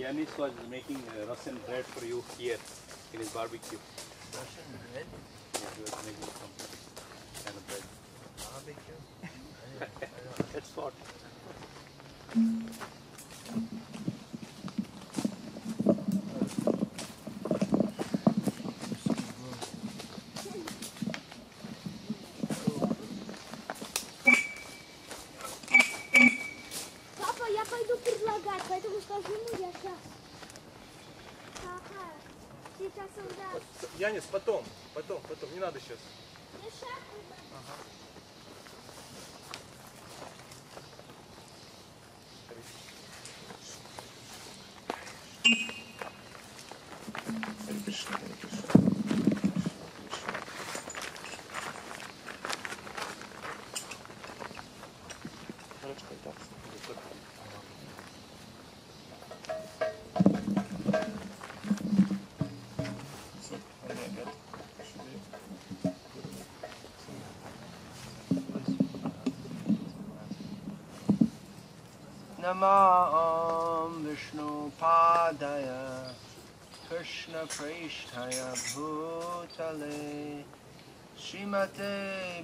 Yanis was making Russian bread for you here in his barbecue. Russian bread? Yeah, he was making some kind of bread. Barbecue? That's what. Папа, я пойду предлагать, поэтому скажи ему я сейчас. Ага, сейчас он даст. Янис, потом, не надо сейчас. Я шапку дам. Namah Vishnu Padaya Krishna Prishtaya Bhutale Srimate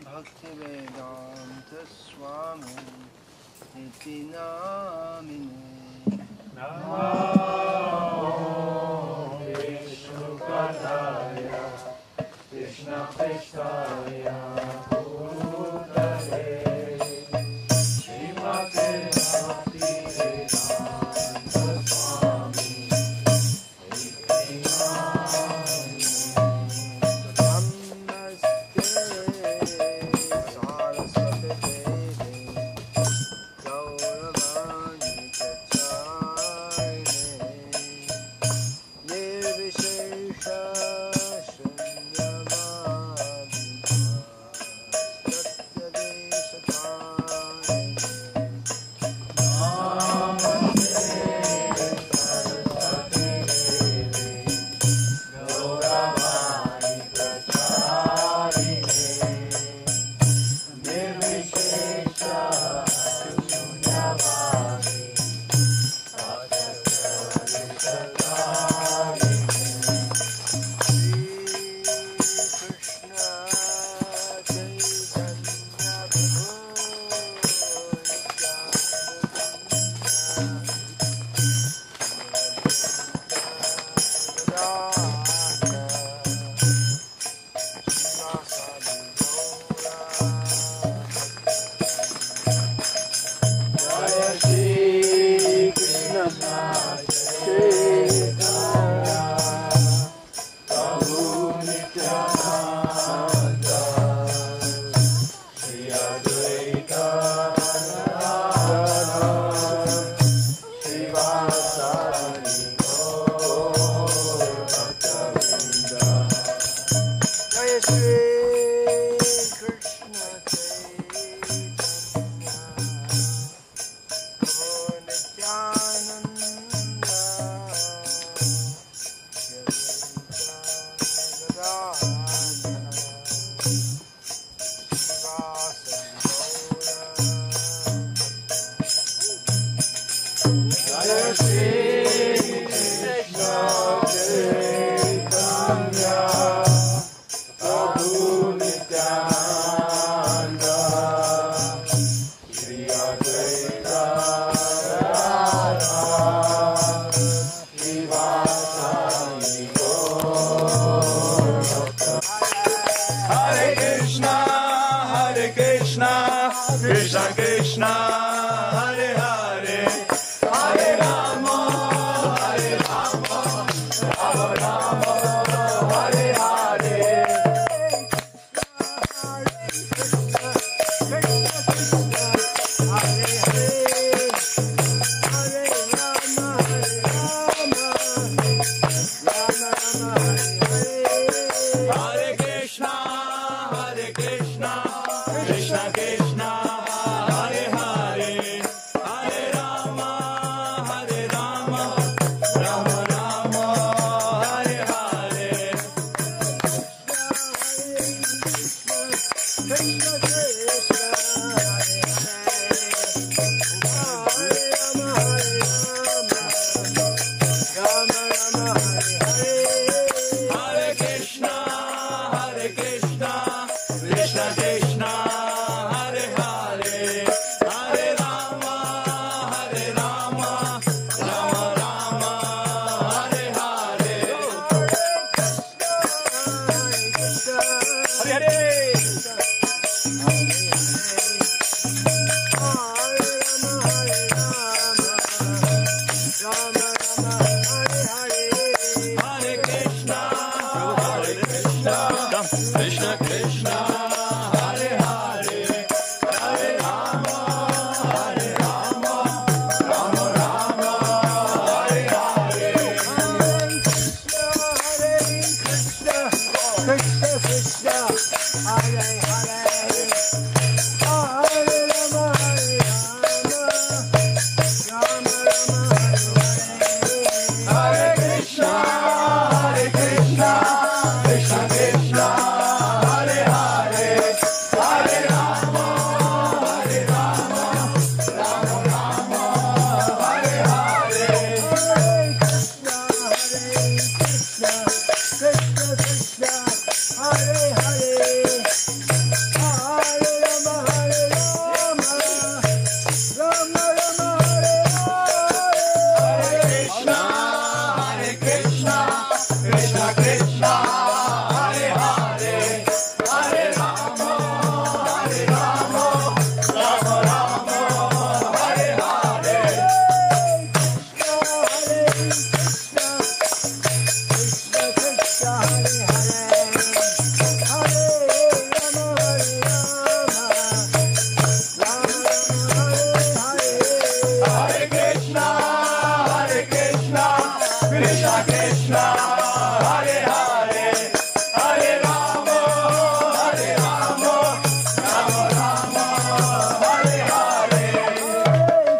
Bhaktivedanta Swami Niti Namine Namo Vishnu Padaya Krishna Prishtaya Bhutale Srimate Krishna Krishna Hare Hare Hare Rama Hare Rama Rama Rama Hare Hare Hare Krishna Hare Krishna Krishna Krishna Hare Hare Hare Rama Hare Rama Rama Rama Hare Hare Hare Hare. Krishna Krishna Hare Hare Hare Rama Hare Rama Rama Rama Hare Hare Krishna Krishna Krishna Hare Hare Hare Rama Hare Rama Rama Rama Hare Krishna Hare Krishna Krishna Krishna Hare Hare Hare Rama Hare Rama Rama Rama Hare Hare Krishna Krishna Krishna Hare Hare Hare Rama Hare Rama Rama Rama Hare Hare Krishna Hare Krishna Krishna Krishna Hare Hare Hare Rama Hare Rama Rama Rama Hare Hare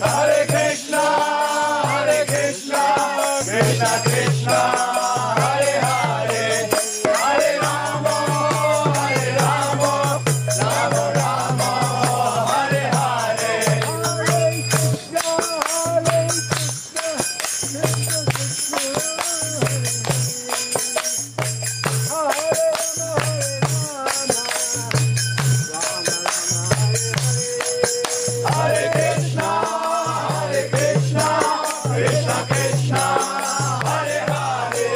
Hare Krishna Hare Krishna Krishna Krishna Hare Hare Hare Rama Hare Rama Rama Rama Hare Hare Hare Krishna Hare Krishna Krishna Krishna Hare Hare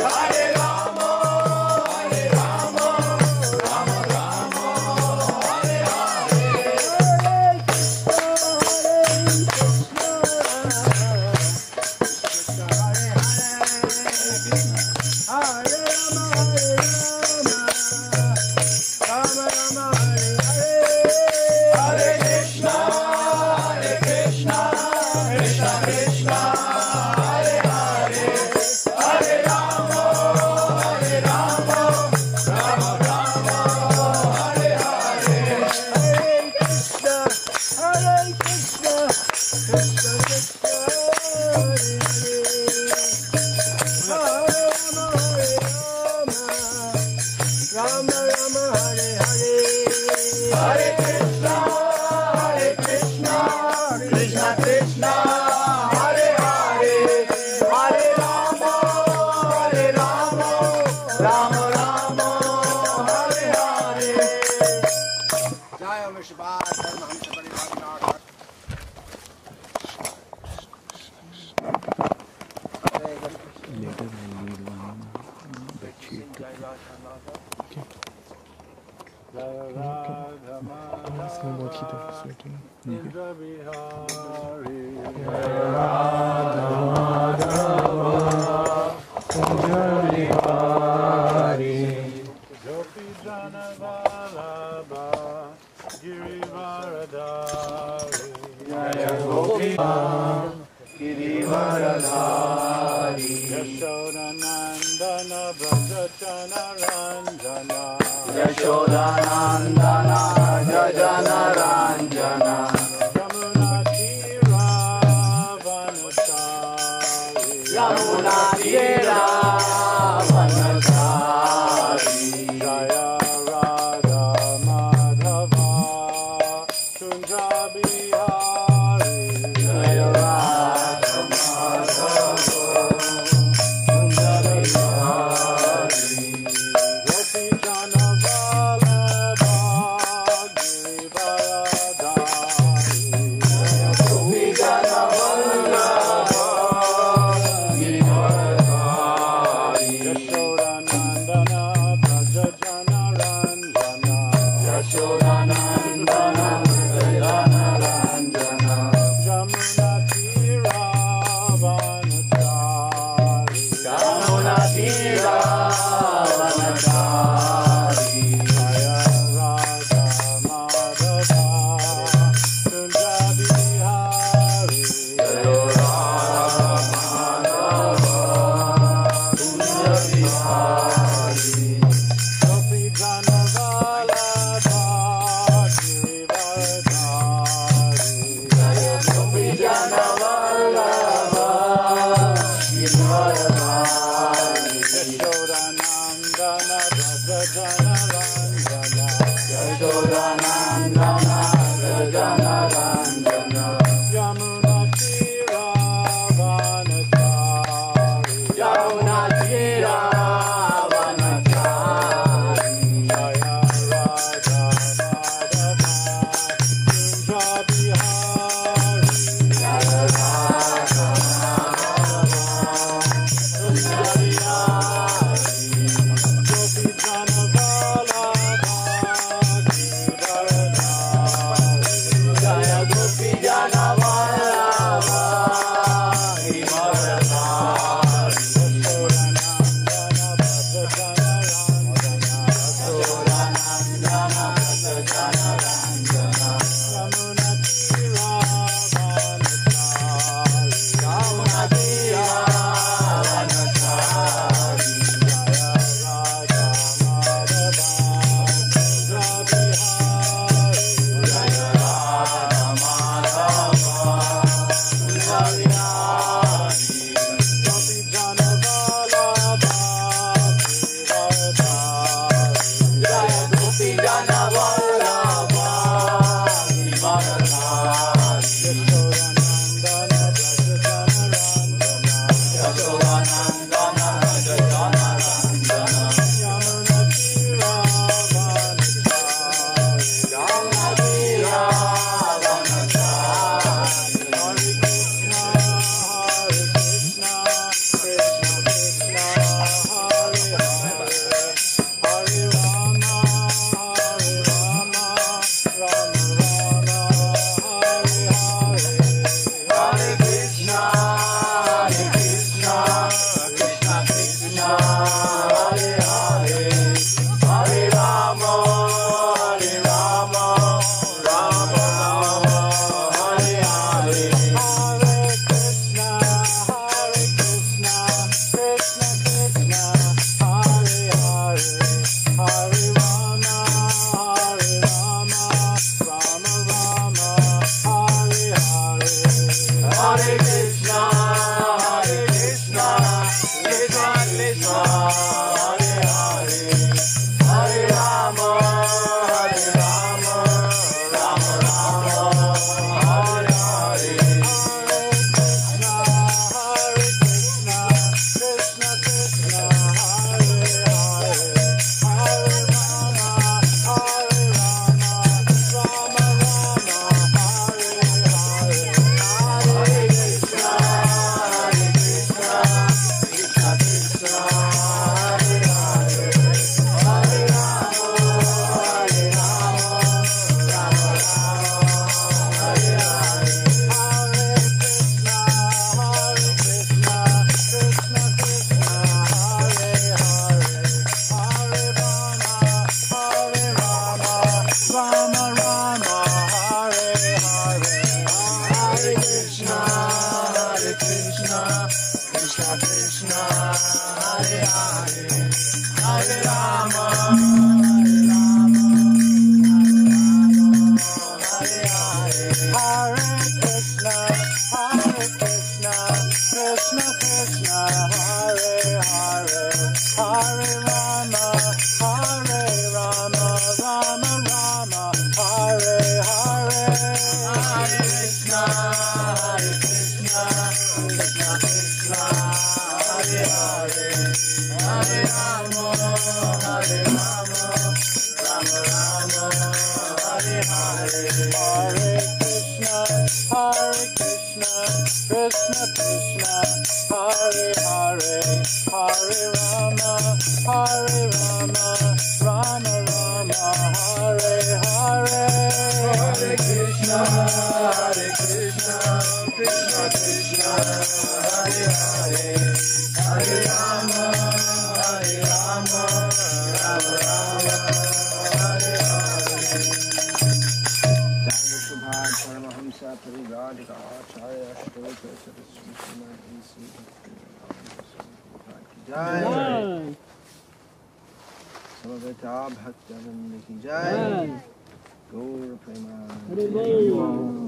Hare Rama Hare Rama Rama Rama Hare Hare Hare Krishna Hare Krishna Krishna Krishna Hare Hare Hare Rama Hare Rama Rama Rama Hare Hare Hare Krishna Hare Krishna Krishna Krishna Hare Hare Hare Rama Hare Rama Rama Rama Hare Hare Hare Krishna Hare Krishna Krishna Krishna Hare Hare Hare Rama Hare Rama Rama Rama Hare Hare Jaya Vishwad Paramahamsa Parivarika. Yashodanandana Vrajachana Ranjana Yashodanandana Jajana Ranjana Yamuna Tira Vanachari Yamuna Tira Vanachari Jaya Radha Madhava Kunja Bihari Jaya Radha Madhava Kunja Bihari Gopi Jana Vallabha Hare Rama, Rama Rama, Hare Hare. Krishna Krishna Hare Hare Hare Rama Rama Rama Hare Hare Jaya Subhad Paramahamsa Parivrajaka Acharya Ashtoka Saraswati Srimati Jai Samaveta Bhaktananda Ki Jai Gaur Premanand